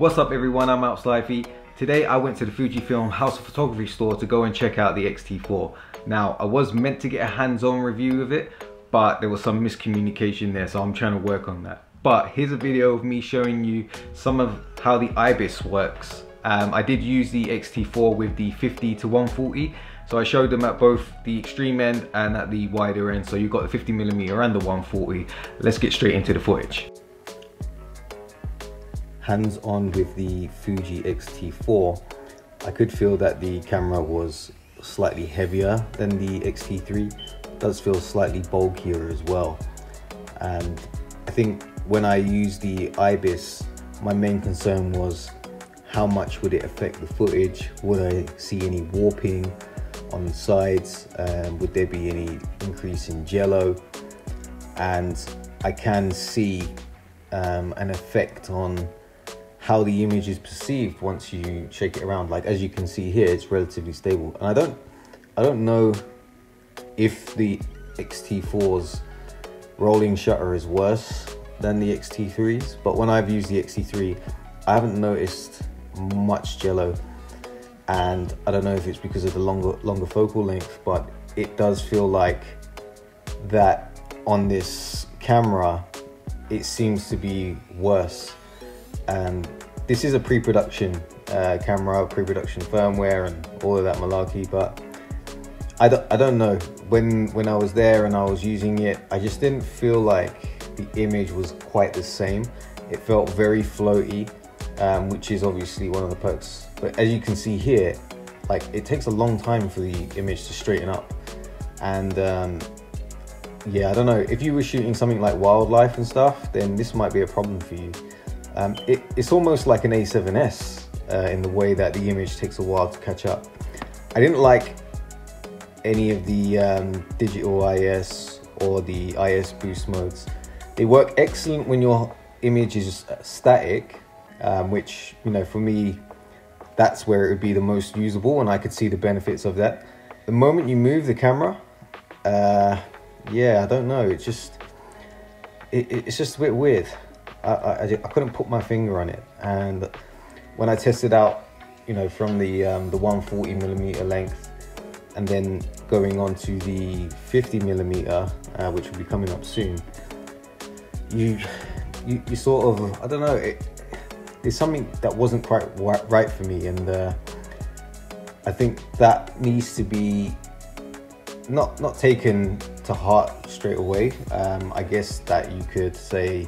What's up everyone, I'm Slifey. Today I went to the Fujifilm House of Photography store to go and check out the X-T4. Now I was meant to get a hands-on review of it, but there was some miscommunication there, so I'm trying to work on that. But here's a video of me showing you some of how the IBIS works. I did use the X-T4 with the 50 to 140, so I showed them at both the extreme end and at the wider end. So you've got the 50mm and the 140. Let's get straight into the footage. Hands-on with the Fuji X-T4, I could feel that the camera was slightly heavier than the X-T3. It does feel slightly bulkier as well. And I think when I used the IBIS, my main concern was how much would it affect the footage? Would I see any warping on the sides? Would there be any increase in jello? And I can see an effect on how the image is perceived once you shake it around. Like as you can see here, it's relatively stable. And I don't know if the X-T4's rolling shutter is worse than the X-T3's, but when I've used the X-T3, I haven't noticed much jello. And I don't know if it's because of the longer focal length, but it does feel like that on this camera, it seems to be worse. And this is a pre-production camera, pre-production firmware and all of that malarkey, but I don't know. When I was there and I was using it, I just didn't feel like the image was quite the same. It felt very floaty, which is obviously one of the perks. But as you can see here, like it takes a long time for the image to straighten up. And yeah, I don't know. If you were shooting something like wildlife and stuff, then this might be a problem for you. It's almost like an A7S in the way that the image takes a while to catch up. I didn't like any of the digital IS or the IS boost modes. They work excellent when your image is static, which, you know, for me, that's where it would be the most usable and I could see the benefits of that. The moment you move the camera, yeah, I don't know, it's just a bit weird. I couldn't put my finger on it. And when I tested out, you know, from the 140mm length and then going on to the 50mm, which will be coming up soon, you sort of, I don't know, there's something that wasn't quite right for me. And I think that needs to be not taken to heart straight away. I guess that you could say,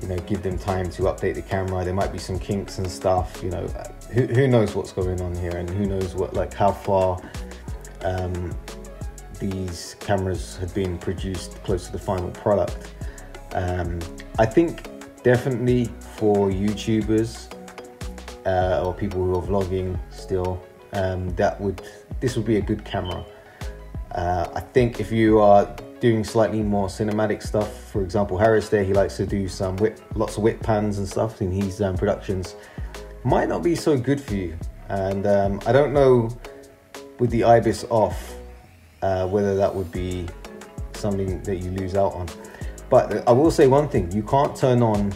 you know, give them time to update the camera. There might be some kinks and stuff, you know, who knows what's going on here, and who knows what, like how far these cameras had been produced close to the final product. I think definitely for YouTubers or people who are vlogging still, this would be a good camera. I think if you are doing slightly more cinematic stuff, for example, Harris there, he likes to do some lots of whip pans and stuff in his productions, might not be so good for you. And I don't know with the IBIS off whether that would be something that you lose out on. But I will say one thing: you can't turn on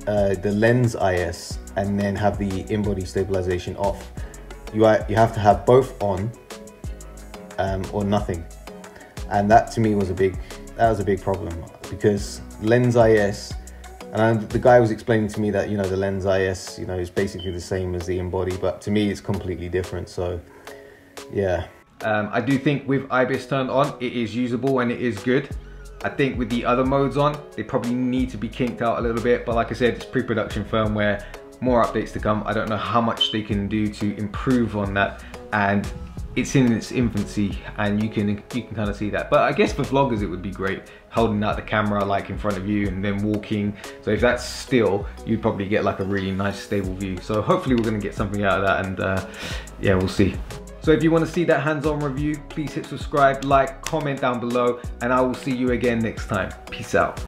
the lens IS and then have the in-body stabilization off. You have to have both on or nothing. And that to me was a big problem, because lens IS, and the guy was explaining to me that, you know, the lens IS, you know, is basically the same as the in-body, but to me it's completely different. So yeah, I do think with IBIS turned on, it is usable and it is good. I think with the other modes on, they probably need to be kinked out a little bit, but like I said, it's pre-production firmware, more updates to come. I don't know how much they can do to improve on that, and it's in its infancy, and you can kind of see that. But I guess for vloggers it would be great, holding out the camera like in front of you and then walking. So if that's still, you'd probably get like a really nice stable view. So hopefully we're going to get something out of that, and yeah, we'll see. So if you want to see that hands-on review, please hit subscribe, like, comment down below, and I will see you again next time. Peace out.